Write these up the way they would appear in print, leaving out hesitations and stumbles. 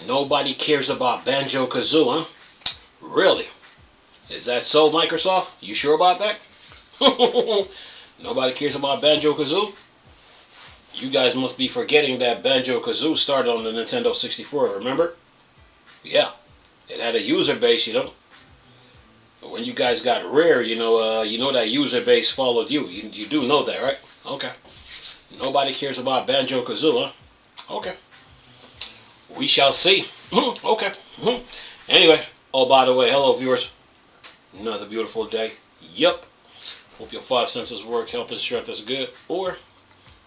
Nobody cares about Banjo Kazooie, huh? Really? Is that so, Microsoft? You sure about that? Nobody cares about Banjo Kazooie? You guys must be forgetting that Banjo Kazooie started on the Nintendo 64, remember? Yeah. It had a user base, you know. When you guys got Rare, you know that user base followed you. You do know that, right? Okay. Nobody cares about Banjo Kazooie, huh? Okay. We shall see. Okay. Anyway, oh, by the way, hello, viewers. Another beautiful day. Yup. Hope your five senses work, health and strength is good. Or,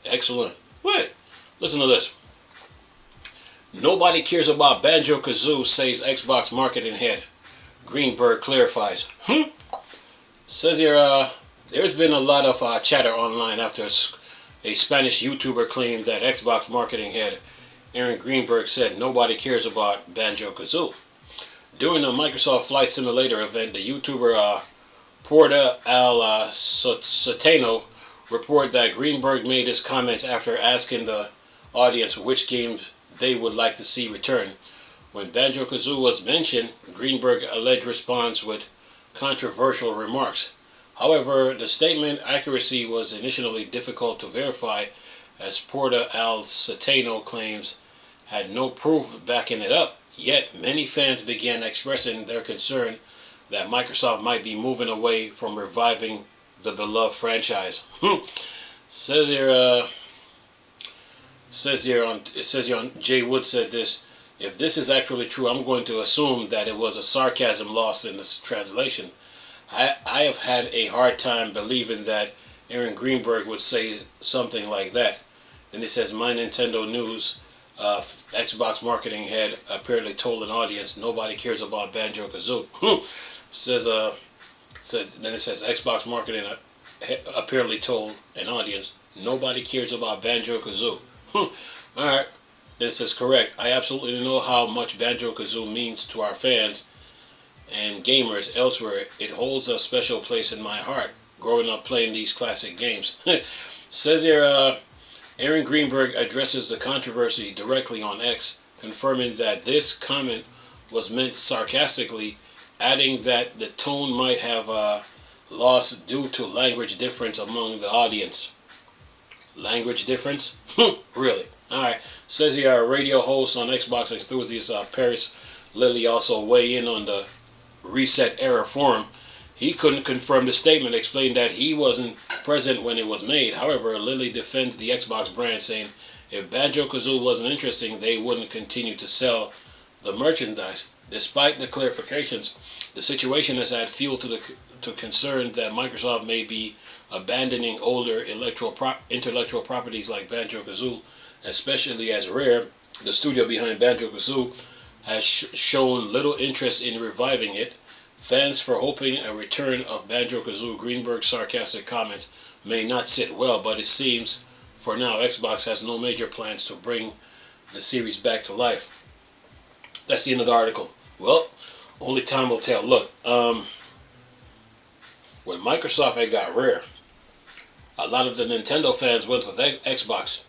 excellent. Wait. Listen to this. Nobody cares about Banjo Kazooie, says Xbox marketing head. Greenber clarifies. Says here, there's been a lot of chatter online after a Spanish YouTuber claimed that Xbox marketing head Aaron Greenberg said nobody cares about Banjo Kazooie. During the Microsoft Flight Simulator event, the YouTuber Porta Al Satano reported that Greenberg made his comments after asking the audience which games they would like to see return. When Banjo Kazooie was mentioned, Greenberg alleged response with controversial remarks. However, the statement accuracy was initially difficult to verify, as Porta Al Satano claims had no proof backing it up. Yet, many fans began expressing their concern that Microsoft might be moving away from reviving the beloved franchise. Says here on Jay Wood said this. If this is actually true, I'm going to assume that it was a sarcasm lost in this translation. I have had a hard time believing that Aaron Greenberg would say something like that. Then it says, my Nintendo News Xbox marketing head apparently told an audience nobody cares about Banjo Kazooie. Then it says Xbox marketing apparently told an audience nobody cares about Banjo Kazooie. Alright. Then it says correct. I absolutely know how much Banjo Kazooie means to our fans and gamers elsewhere. It holds a special place in my heart, growing up playing these classic games. Says here, Aaron Greenberg addresses the controversy directly on X, confirming that this comment was meant sarcastically, adding that the tone might have lost due to language difference among the audience. Language difference? Really? Alright. Says here, radio host on Xbox Enthusiast Paris Lilly also weigh in on the Reset Era forum. He couldn't confirm the statement, explained that he wasn't present when it was made. However, Lilly defends the Xbox brand, saying if Banjo Kazooie wasn't interesting, they wouldn't continue to sell the merchandise. Despite the clarifications, the situation has added fuel to concern that Microsoft may be abandoning older intellectual properties like Banjo Kazooie, especially as Rare, the studio behind Banjo Kazooie, has shown little interest in reviving it. Fans for hoping a return of Banjo Kazooie, Greenberg's sarcastic comments may not sit well, but it seems for now Xbox has no major plans to bring the series back to life. That's the end of the article. Well, only time will tell. Look, when Microsoft had got Rare, a lot of the Nintendo fans went with Xbox,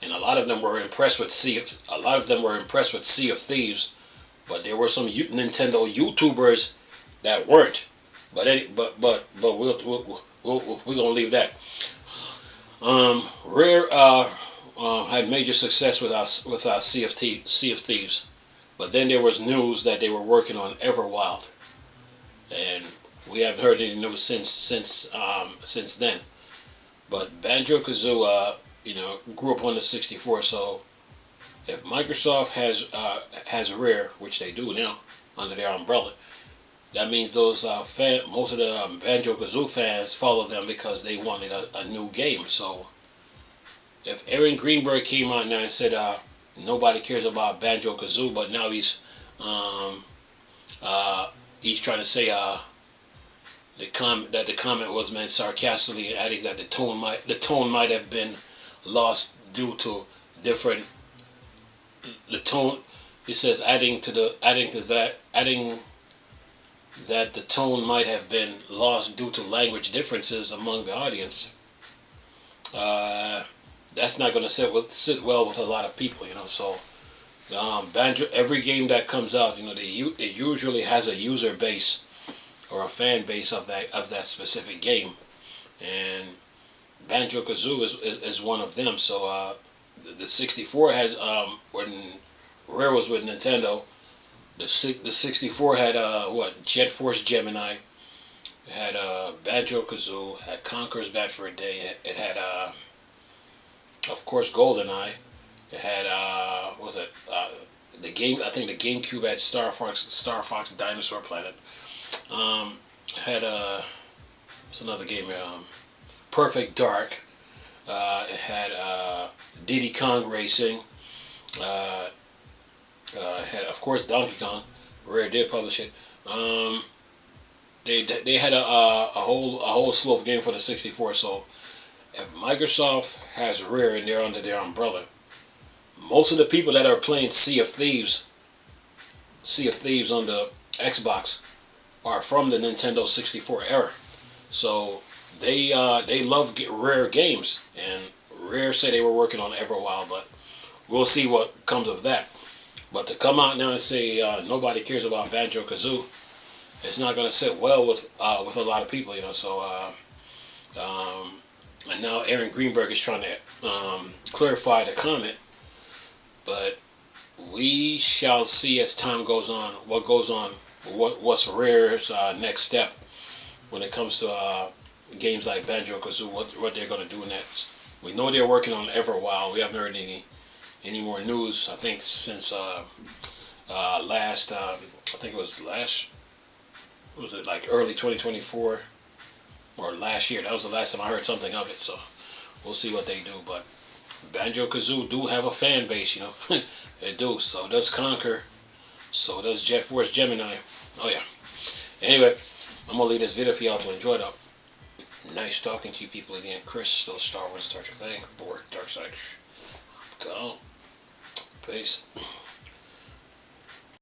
and a lot of them were impressed with Sea of Thieves, but there were some Nintendo YouTubers that weren't. But we're gonna leave that. Rare had major success with our Sea of Thieves, but then there was news that they were working on Everwild, and we haven't heard any news since then. But Banjo Kazooie, grew up on the 64. So if Microsoft has Rare, which they do now under their umbrella, that means those most of the Banjo Kazooie fans follow them because they wanted a new game. So if Aaron Greenberg came out now and said nobody cares about Banjo Kazooie, but now he's trying to say that the comment was meant sarcastically, adding that the tone might have been lost due to different. The tone, it says, adding that the tone might have been lost due to language differences among the audience. that's not going to sit well with a lot of people, you know. So Banjo, every game that comes out, you know, it usually has a user base or a fan base of that specific game, and Banjo Kazooie is one of them. So the 64 had when Rare was with Nintendo, the 64 had what, Jet Force Gemini. It had Banjo Kazooie, had Conker's Bad for a Day. It had of course GoldenEye. It had what was it? The game, I think the GameCube had Star Fox Dinosaur Planet. Had what's another game? Perfect Dark. It had Diddy Kong Racing. Uh, had of course Donkey Kong. Rare did publish it. They had a whole slew of games for the 64. So if Microsoft has Rare and they're under their umbrella, most of the people that are playing Sea of Thieves on the Xbox are from the Nintendo 64 era. So they love Rare games, and Rare said they were working on Everwild, but we'll see what comes of that. But to come out now and say nobody cares about Banjo Kazooie, it's not going to sit well with a lot of people, you know. So and now Aaron Greenberg is trying to clarify the comment, but we shall see as time goes on what goes on, what's Rare's next step when it comes to games like Banjo Kazooie, what they're going to do next. We know they're working on Everwild. We haven't heard any more news. I think since last, I think it was was it like early 2024 or last year? That was the last time I heard something of it. So we'll see what they do. But Banjo Kazooie do have a fan base, you know. They do. So does Conker. So does Jet Force Gemini. Oh yeah. Anyway, I'm gonna leave this video for y'all to enjoy though. Nice talking to you people again. Chris, still Star Wars, Star Trek thing. Bored, Dark Side. Go. Peace.